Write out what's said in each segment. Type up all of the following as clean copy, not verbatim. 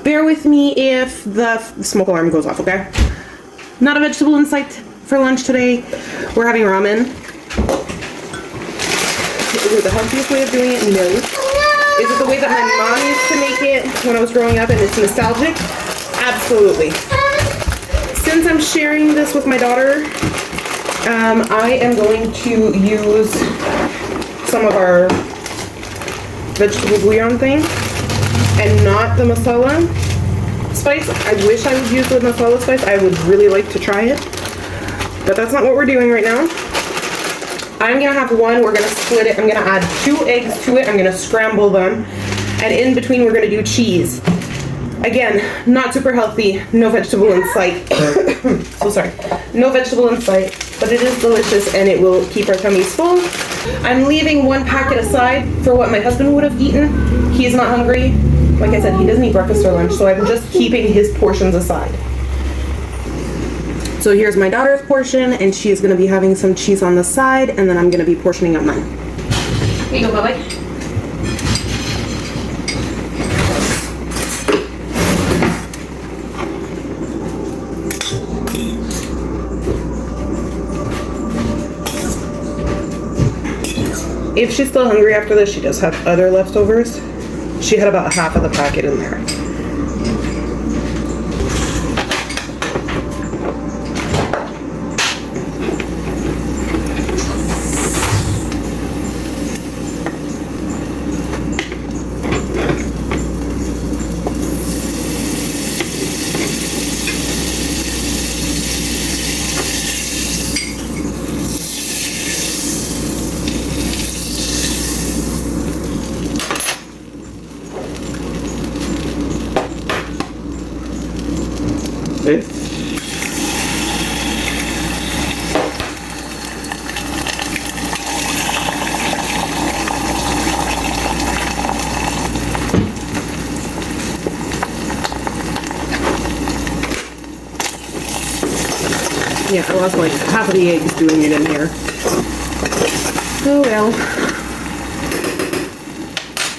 bear with me if the smoke alarm goes off, okay? Not a vegetable in sight for lunch today. We're having ramen. Is it the healthiest way of doing it? No. Is it the way that my mom used to make it when I was growing up and it's nostalgic? Absolutely. Since I'm sharing this with my daughter, I am going to use some of our vegetable bouillon thing and not the masala spice. I wish I would use the masala spice. I would really like to try it, but that's not what we're doing right now. I'm gonna have one, we're gonna split it. I'm gonna add 2 eggs to it. I'm gonna scramble them, and in between we're gonna do cheese. Again, not super healthy, no vegetable in sight. So sorry, no vegetable in sight, but it is delicious and it will keep our tummies full. I'm leaving 1 packet aside for what my husband would have eaten. He's not hungry. Like I said, he doesn't eat breakfast or lunch, so I'm just keeping his portions aside. So here's my daughter's portion, and she's gonna be having some cheese on the side, and then I'm gonna be portioning up mine. Here you go, Bubba. If she's still hungry after this, she does have other leftovers. She had about half of the packet in there. Yeah, I lost like half of the eggs doing it in here. Oh well.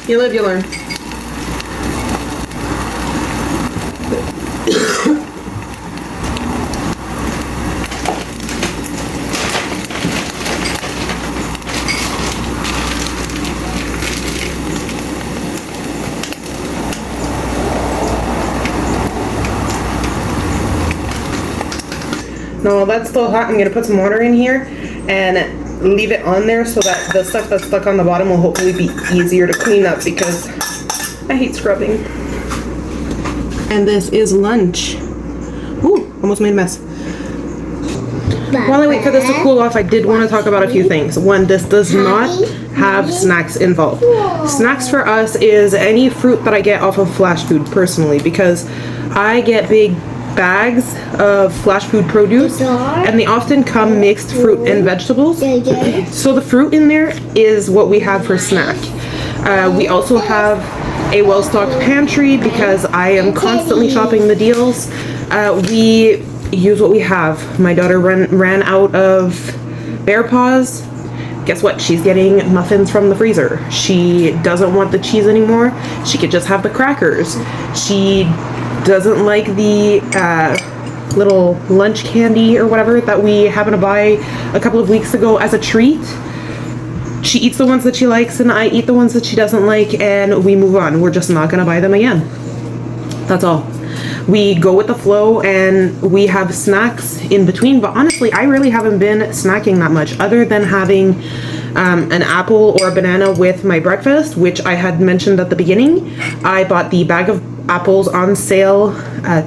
You live, you learn. No, that's still hot. I'm gonna put some water in here and leave it on there so that the stuff that's stuck on the bottom will hopefully be easier to clean up, because I hate scrubbing. And this is lunch. Ooh, almost made a mess. While I wait for this to cool off, I did want to talk about a few things. One, this does not have snacks involved. Snacks for us is any fruit that I get off of Flash Food personally, because I get big bags of Flash Food produce and they often come mixed fruit and vegetables. So the fruit in there is what we have for snack. We also have a well-stocked pantry because I am constantly shopping the deals. We use what we have. My daughter ran out of Bear Paws. Guess what? She's getting muffins from the freezer. She doesn't want the cheese anymore. She could just have the crackers. She doesn't like the little lunch candy or whatever that we happened to buy a couple of weeks ago as a treat. She eats the ones that she likes and I eat the ones that she doesn't like, and we move on. We're just not gonna buy them again. That's all. We go with the flow and we have snacks in between, but honestly, I really haven't been snacking that much other than having an apple or a banana with my breakfast, which I had mentioned at the beginning. I bought the bag of apples on sale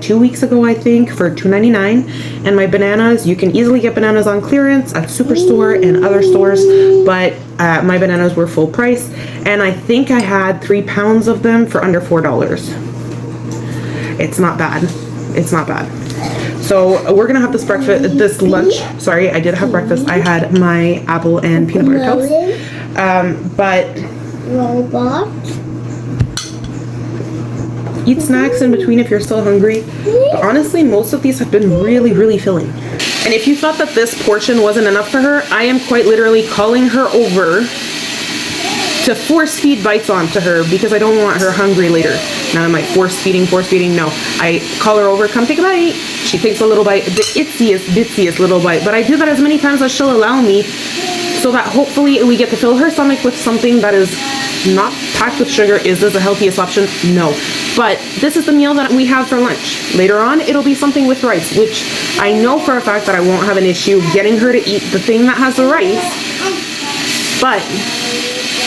2 weeks ago, I think, for $2.99, and my bananas, you can easily get bananas on clearance at Superstore and other stores, but my bananas were full price, and I think I had 3 pounds of them for under $4. It's not bad. It's not bad. So we're gonna have this lunch. Sorry, I did have breakfast. I had my apple and peanut butter toast. But eat snacks in between if you're still hungry. But honestly, most of these have been really, really filling. And if you thought that this portion wasn't enough for her, I am quite literally calling her over to to force feed bites onto her because I don't want her hungry later. Now am I force feeding? No. I call her over, come take a bite. She takes a little bite, the bitsiest little bite. But I do that as many times as she'll allow me, so that hopefully we get to fill her stomach with something that is not packed with sugar. Is this the healthiest option? No. But this is the meal that we have for lunch. Later on, it'll be something with rice, which I know for a fact that I won't have an issue getting her to eat the thing that has the rice. But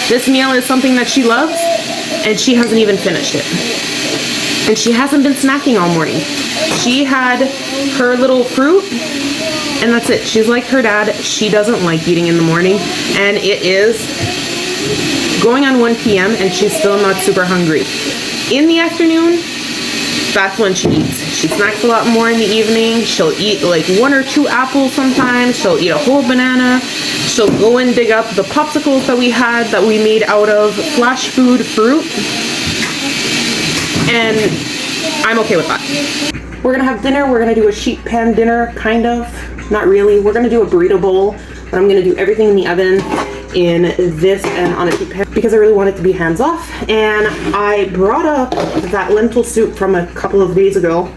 this meal is something that she loves, and she hasn't even finished it. And she hasn't been snacking all morning. She had her little fruit, and that's it. She's like her dad. She doesn't like eating in the morning, and it is going on 1 p.m. and she's still not super hungry. In the afternoon, that's when she eats. She snacks a lot more in the evening. She'll eat like 1 or 2 apples sometimes. She'll eat a whole banana. She'll go and dig up the popsicles that we had that we made out of flash food fruit. And I'm okay with that. We're gonna have dinner. We're gonna do a sheet pan dinner, kind of. Not really. We're gonna do a burrito bowl, but I'm gonna do everything in the oven in this and on a sheet pan because I really want it to be hands off. And I brought up that lentil soup from a couple of days ago.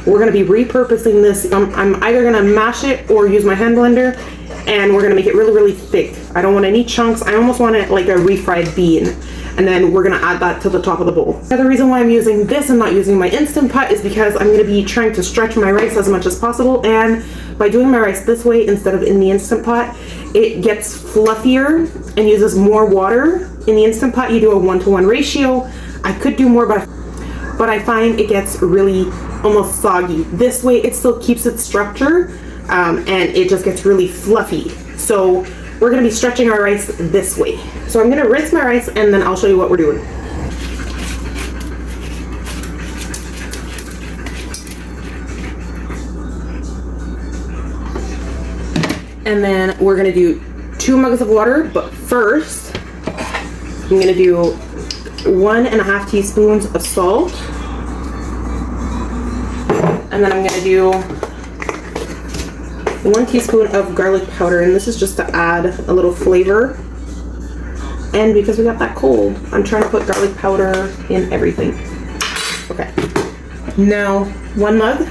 We're gonna be repurposing this. I'm either gonna mash it or use my hand blender, and we're gonna make it really, really thick. I don't want any chunks. I almost want it like a refried bean. And then we're gonna add that to the top of the bowl. The reason why I'm using this and not using my Instant Pot is because I'm gonna be trying to stretch my rice as much as possible, and by doing my rice this way instead of in the Instant Pot, it gets fluffier and uses more water. In the Instant Pot, you do a 1-to-1 ratio. I could do more, but I find it gets really almost soggy. This way, it still keeps its structure, and it just gets really fluffy. So we're gonna be stretching our rice this way. So I'm gonna rinse my rice and then I'll show you what we're doing. And then we're gonna do 2 mugs of water, but first I'm gonna do 1.5 teaspoons of salt. And then I'm gonna do 1 teaspoon of garlic powder, and this is just to add a little flavor. And because we got that cold, I'm trying to put garlic powder in everything. Okay, now 1 mug.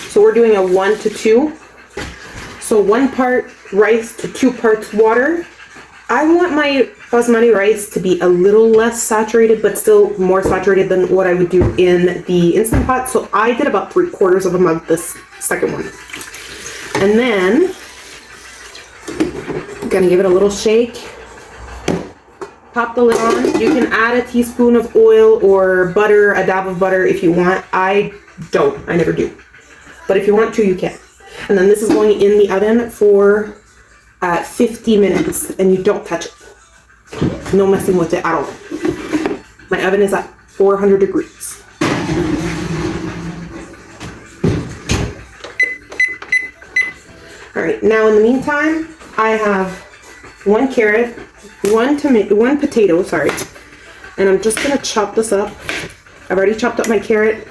So we're doing a 1 to 2. So 1 part rice to 2 parts water. I want my basmati rice to be a little less saturated, but still more saturated than what I would do in the Instant Pot. So I did about 3/4 of a mug this second one. And then I'm gonna give it a little shake. Pop the lid on. You can add a teaspoon of oil or butter, a dab of butter if you want. I don't. I never do. But if you want to, you can. And then this is going in the oven for 50 minutes, and you don't touch it. No messing with it at all. My oven is at 400 degrees. All right, now in the meantime, I have 1 carrot, 1 potato, sorry, and I'm just gonna chop this up. I've already chopped up my carrot.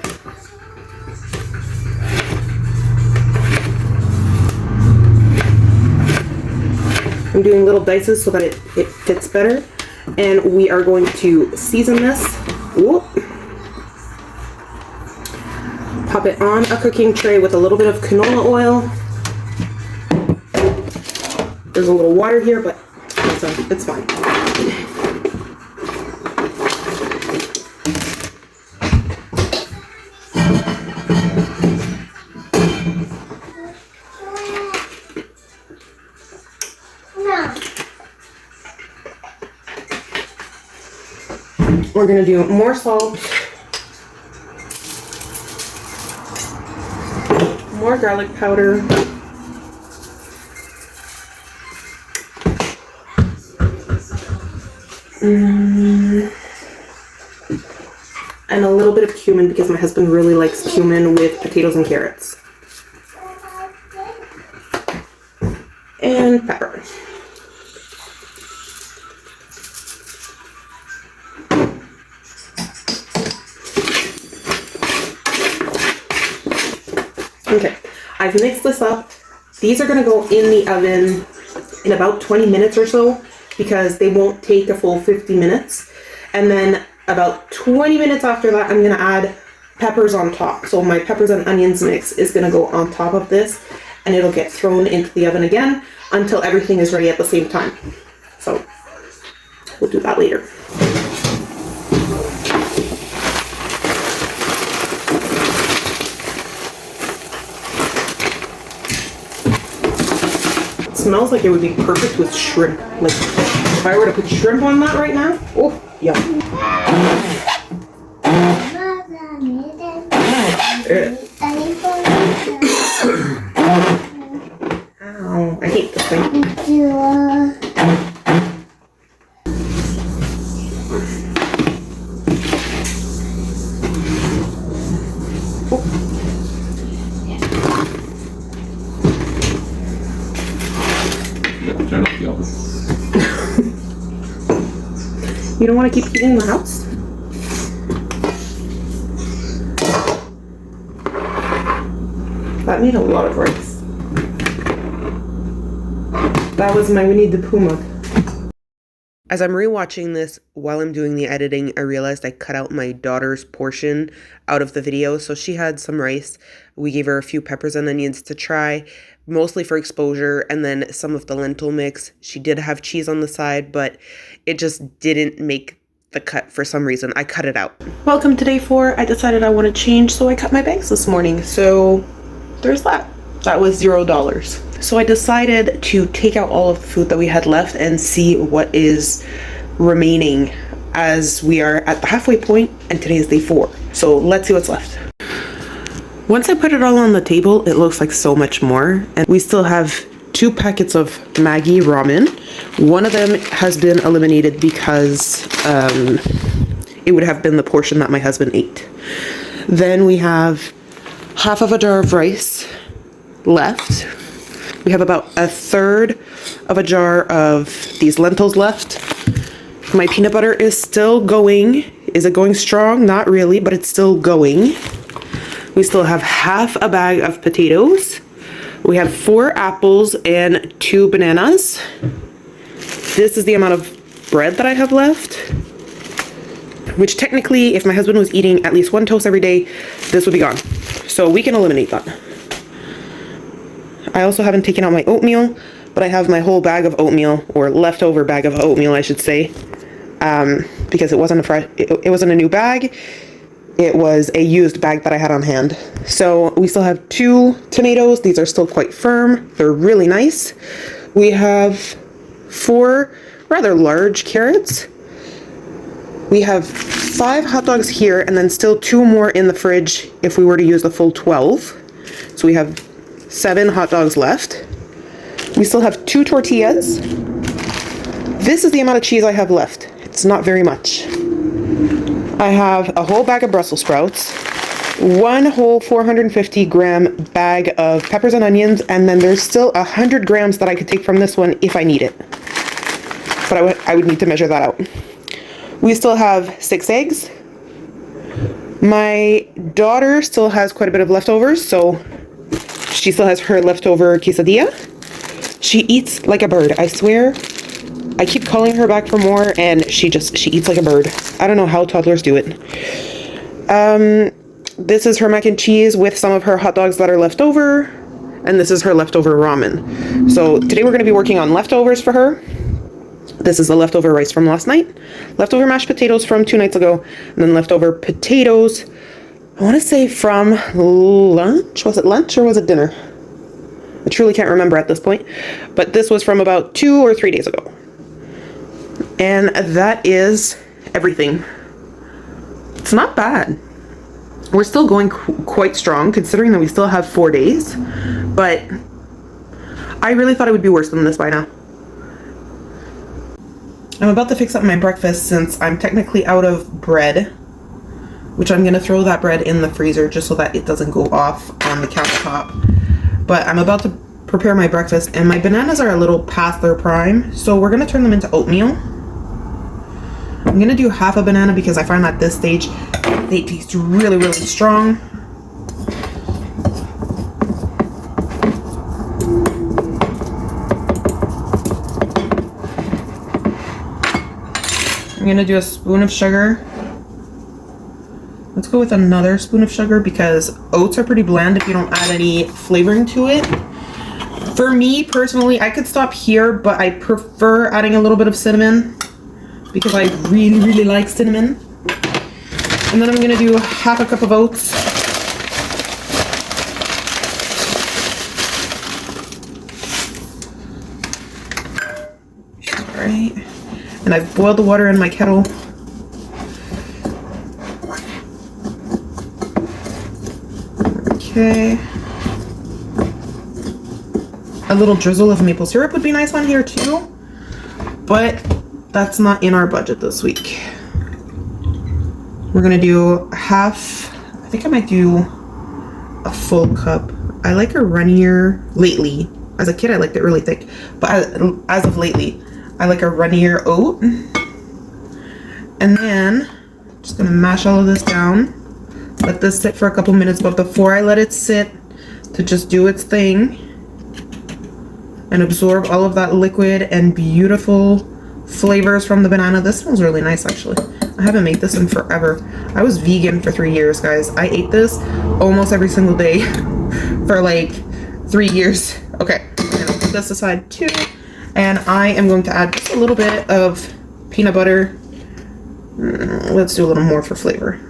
I'm doing little dices so that it fits better, and we are going to season this. Whoop. Pop it on a cooking tray with a little bit of canola oil. There's a little water here, but it's fine. We're gonna do more salt, more garlic powder, and a little bit of cumin because my husband really likes cumin with potatoes and carrots. And pepper. Okay, I've mixed this up. These are gonna go in the oven in about 20 minutes or so. because they won't take a full 50 minutes. And then about 20 minutes after that, I'm gonna add peppers on top. So my peppers and onions mix is gonna go on top of this, and it'll get thrown into the oven again until everything is ready at the same time. So we'll do that later. It smells like it would be perfect with shrimp. Like if I were to put shrimp on that right now, oh, yum. Ow, I hate this thing. Turn off the oven. You don't want to keep eating the house? That made a lot of rice. That was my Winnie the Pooh mug. As I'm rewatching this while I'm doing the editing, I realized I cut out my daughter's portion out of the video. So she had some rice. We gave her a few peppers and onions to try, mostly for exposure, and then some of the lentil mix. She did have cheese on the side, but it just didn't make the cut for some reason. I cut it out. Welcome to day 4. I decided I want to change, so I cut my bags this morning. So there's that. That was $0. So I decided to take out all of the food that we had left and see what is remaining, as we are at the halfway point and today is day 4. So let's see what's left. Once I put it all on the table, it looks like so much more. And we still have 2 packets of Maggi ramen. One of them has been eliminated because it would have been the portion that my husband ate. Then we have half of a jar of rice left. We have about 1/3 of a jar of these lentils left. My peanut butter is still going. Is it going strong? Not really, but it's still going. We still have half a bag of potatoes. We have 4 apples and 2 bananas. This is the amount of bread that I have left, which technically, if my husband was eating at least 1 toast every day, this would be gone. So we can eliminate that. I also haven't taken out my oatmeal, but I have my whole bag of oatmeal, or leftover bag of oatmeal, I should say, because it wasn't it wasn't a new bag. It was a used bag that I had on hand. So we still have 2 tomatoes. These are still quite firm. They're really nice. We have 4 rather large carrots. We have 5 hot dogs here, and then still 2 more in the fridge if we were to use the full 12. So we have 7 hot dogs left. We still have 2 tortillas. This is the amount of cheese I have left. It's not very much. I have a whole bag of Brussels sprouts, 1 whole 450-gram bag of peppers and onions, and then there's still 100 grams that I could take from this one if I need it. But I would need to measure that out. We still have 6 eggs. My daughter still has quite a bit of leftovers, so she still has her leftover quesadilla. She eats like a bird, I swear. I keep calling her back for more, and she eats like a bird. I don't know how toddlers do it. This is her mac and cheese with some of her hot dogs that are left over, and this is her leftover ramen. So today we're going to be working on leftovers for her. This is the leftover rice from last night, leftover mashed potatoes from 2 nights ago, and then leftover potatoes, I want to say from lunch. Was it lunch or was it dinner? I truly can't remember at this point, but this was from about 2 or 3 days ago. And that is everything. It's not bad. We're still going quite strong, considering that we still have 4 days, but I really thought it would be worse than this by now. I'm about to fix up my breakfast since I'm technically out of bread, which I'm going to throw that bread in the freezer just so that it doesn't go off on the countertop. But I'm about to prepare my breakfast, and my bananas are a little past their prime, so we're going to turn them into oatmeal. I'm going to do half a banana because I find at this stage they taste really, really strong. I'm gonna do a spoon of sugar. Let's go with another spoon of sugar because oats are pretty bland if you don't add any flavoring to it. For me personally, I could stop here, but I prefer adding a little bit of cinnamon because I really, really like cinnamon. And then I'm gonna do half a cup of oats. Alright. And I've boiled the water in my kettle. Okay. A little drizzle of maple syrup would be nice on here too, but that's not in our budget this week. We're gonna do half, I think I might do a full cup. I like a runnier lately. As a kid, I liked it really thick, but as of lately, I like a runnier oat. And then, just gonna mash all of this down. Let this sit for a couple minutes, but before I let it sit to just do its thing and absorb all of that liquid and beautiful flavors from the banana. This smells really nice, actually. I haven't made this in forever. I was vegan for 3 years, guys. I ate this almost every single day for like 3 years. Okay, I'm gonna put this aside too. And I am going to add just a little bit of peanut butter. Let's do a little more for flavor.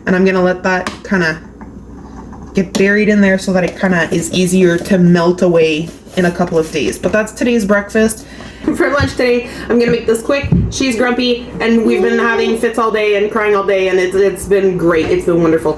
And I'm gonna let that kind of get buried in there so that it kind of is easier to melt away in a couple of days. But that's today's breakfast. For lunch today, I'm gonna make this quick. She's grumpy and we've been having fits all day and crying all day, and it's been great. It's been wonderful.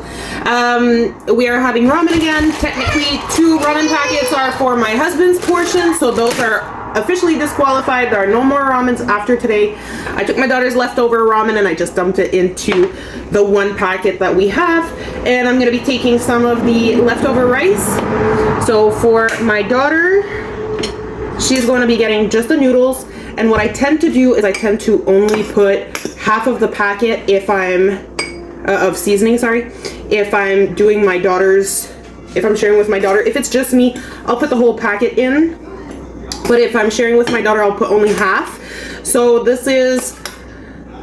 We are having ramen again. Technically 2 ramen packets are for my husband's portion, so those are officially disqualified. There are no more ramens after today. I took my daughter's leftover ramen and I just dumped it into the 1 packet that we have, and I'm gonna be taking some of the leftover rice. So for my daughter, she's going to be getting just the noodles, and what I tend to do is I tend to only put half of the packet if I'm of seasoning, sorry, if I'm doing my daughter's, if I'm sharing with my daughter. If it's just me, I'll put the whole packet in, but if I'm sharing with my daughter, I'll put only half. So this is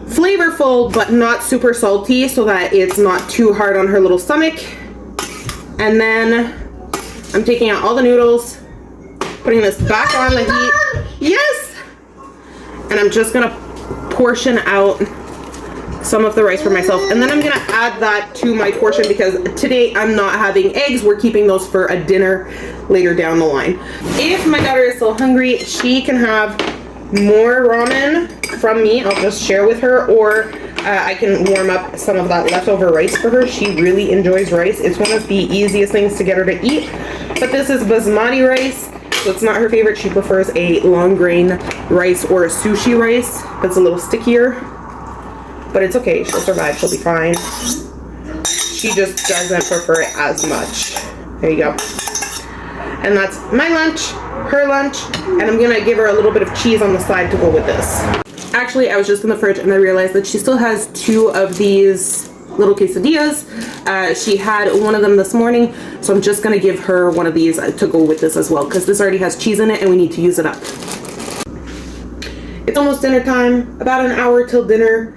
flavorful but not super salty, so that it's not too hard on her little stomach. And then I'm taking out all the noodles, putting this back on the heat. Yes! And I'm just gonna portion out some of the rice for myself, and then I'm gonna add that to my portion because today I'm not having eggs. We're keeping those for a dinner later down the line. If my daughter is still hungry, she can have more ramen from me. I'll just share with her, or I can warm up some of that leftover rice for her. She really enjoys rice. It's one of the easiest things to get her to eat, but this is basmati rice, so it's not her favorite. She prefers a long grain rice or a sushi rice that's a little stickier, but it's okay. She'll survive. She'll be fine. She just doesn't prefer it as much. There you go. And that's my lunch, her lunch, and I'm gonna give her a little bit of cheese on the side to go with this. Actually, I was just in the fridge and I realized that she still has 2 of these little quesadillas. She had one of them this morning, so I'm just gonna give her one of these to go with this as well, because this already has cheese in it and we need to use it up. It's almost dinner time, about an hour till dinner.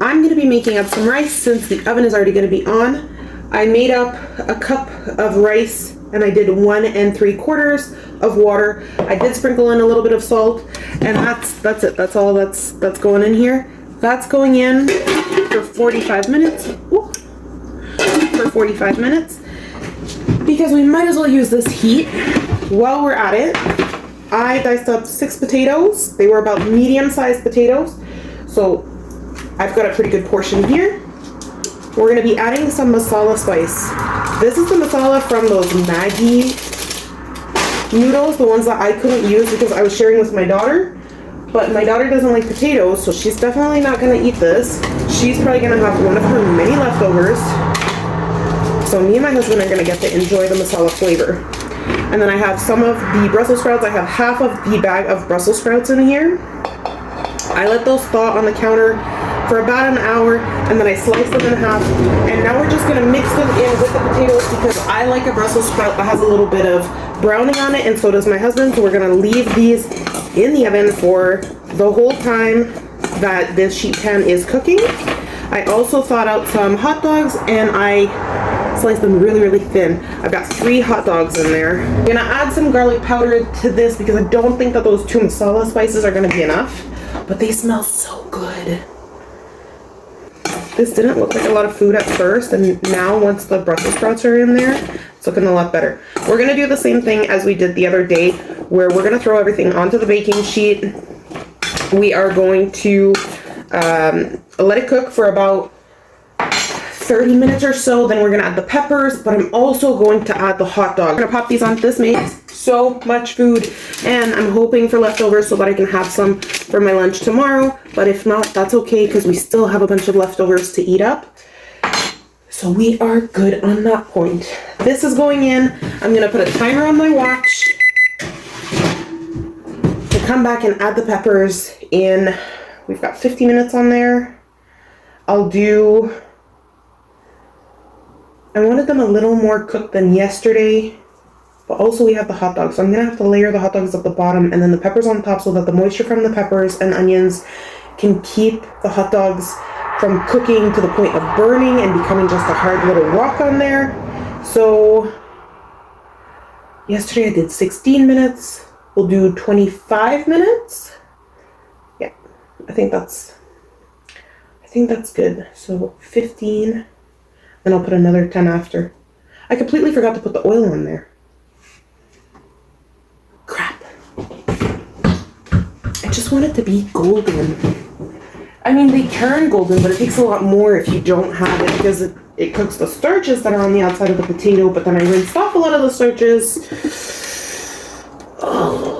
I'm gonna be making up some rice since the oven is already gonna be on. I made up a cup of rice and I did 1 3/4 of water. I did sprinkle in a little bit of salt, and that's it. That's all that's going in here. That's going in for 45 minutes. Ooh. For 45 minutes, because we might as well use this heat while we're at it. I diced up 6 potatoes. They were about medium-sized potatoes, so I've got a pretty good portion here. We're gonna be adding some masala spice. This is the masala from those Maggi noodles, the ones that I couldn't use because I was sharing with my daughter. But my daughter doesn't like potatoes, so she's definitely not gonna eat this. She's probably gonna have one of her many leftovers. So me and my husband are gonna get to enjoy the masala flavor. And then I have some of the Brussels sprouts. I have half of the bag of Brussels sprouts in here. I let those thaw on the counter for about an hour, and then I sliced them in half. And now we're just gonna mix them in with the potatoes because I like a Brussels sprout that has a little bit of browning on it, and so does my husband. So we're gonna leave these in the oven for the whole time that this sheet pan is cooking. I also thawed out some hot dogs and I sliced them really, really thin. I've got 3 hot dogs in there. I'm gonna add some garlic powder to this because I don't think that those 2 masala spices are gonna be enough, but they smell so good. This didn't look like a lot of food at first, and now once the Brussels sprouts are in there, it's looking a lot better. We're gonna do the same thing as we did the other day, where we're gonna throw everything onto the baking sheet. We are going to let it cook for about 30 minutes or so, then we're gonna add the peppers, but I'm also going to add the hot dog. I'm gonna pop these on. This makes so much food, and I'm hoping for leftovers so that I can have some for my lunch tomorrow, but if not, that's okay because we still have a bunch of leftovers to eat up. So we are good on that point. This is going in. I'm gonna put a timer on my watch to come back and add the peppers in. We've got 50 minutes on there. I wanted them a little more cooked than yesterday, but also we have the hot dogs. So I'm gonna have to layer the hot dogs at the bottom and then the peppers on top so that the moisture from the peppers and onions can keep the hot dogs from cooking to the point of burning and becoming just a hard little rock on there. So yesterday I did 16 minutes. We'll do 25 minutes. Yeah, I think that's good. So 15. Then I'll put another 10 after. I completely forgot to put the oil in there. Crap. I just want it to be golden. I mean, they turn golden, but it takes a lot more if you don't have it because it cooks the starches that are on the outside of the potato, but then I rinsed off a lot of the starches. Oh.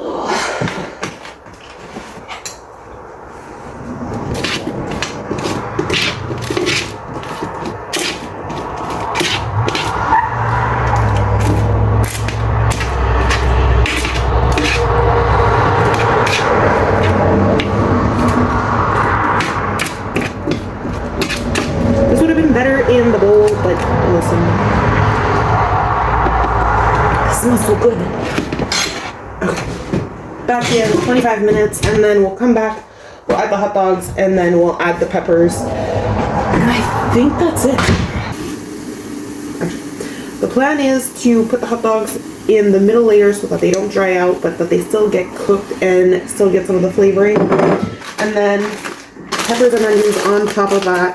In the bowl, but listen, it smells so good. Okay, back in 25 minutes, and then we'll come back, we'll add the hot dogs, and then we'll add the peppers, and I think that's it. The plan is to put the hot dogs in the middle layer so that they don't dry out, but that they still get cooked and still get some of the flavoring, and then peppers and onions on top of that.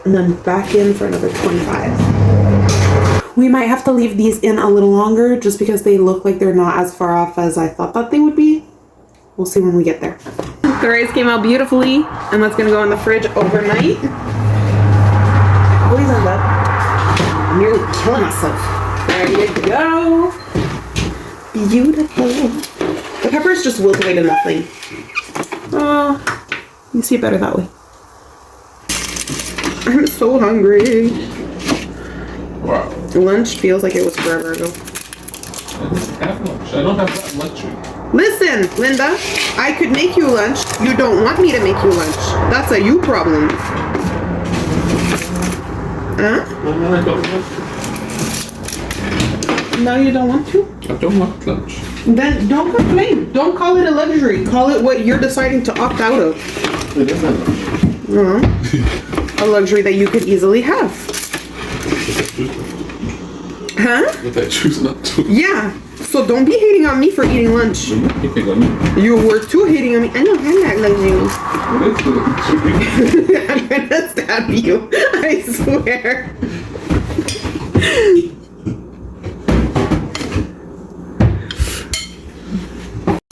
And then back in for another 25. We might have to leave these in a little longer just because they look like they're not as far off as I thought that they would be. We'll see when we get there. The rice came out beautifully, and that's gonna go in the fridge overnight. I always end up nearly killing myself. Ready to go. Beautiful. The peppers just wilt away to nothing. Oh, you see it better that way. I'm so hungry. Wow. Lunch feels like it was forever ago. I didn't have lunch. I don't have that luxury. Listen, Linda, I could make you lunch. You don't want me to make you lunch. That's a you problem. Huh? No, I don't want to. No, you don't want to? I don't want lunch. Then don't complain. Don't call it a luxury. Call it what you're deciding to opt out of. It is a luxury. A luxury that you could easily have. Huh? But I choose not to. Yeah. So don't be hating on me for eating lunch. I'm not hating on you. You were too hating on me. I don't have that luxury. It is a luxury. I'm gonna stab you. I swear.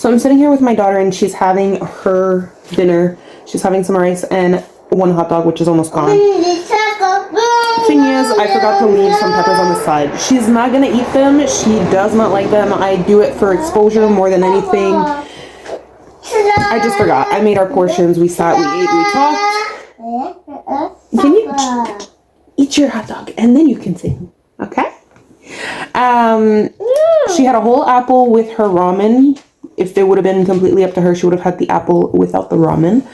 So I'm sitting here with my daughter and she's having her dinner. She's having some rice and one hot dog, which is almost gone. Thing is, I forgot to leave some peppers on the side. She's not gonna eat them. She does not like them. I do it for exposure more than anything. I just forgot. I made our portions. We sat, we ate, we talked. Can you eat your hot dog and then you can sing, okay? She had a whole apple with her ramen. If it would have been completely up to her, she would have had the apple without the ramen.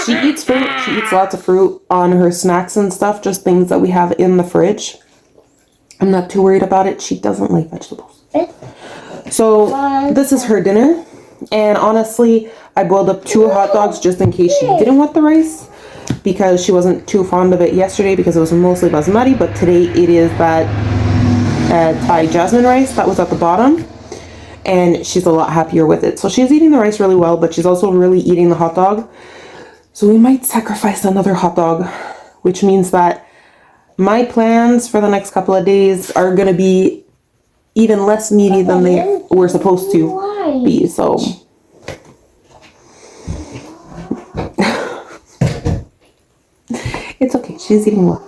She eats fruit. She eats lots of fruit on her snacks and stuff, just things that we have in the fridge. I'm not too worried about it. She doesn't like vegetables. So this is her dinner. And honestly, I boiled up 2 hot dogs just in case she didn't want the rice, because she wasn't too fond of it yesterday because it was mostly basmati, but today it is that Thai jasmine rice that was at the bottom, and she's a lot happier with it. So she's eating the rice really well, but she's also really eating the hot dog. So we might sacrifice another hot dog, which means that my plans for the next couple of days are going to be even less meaty than they were supposed to be. So it's okay. She's eating well.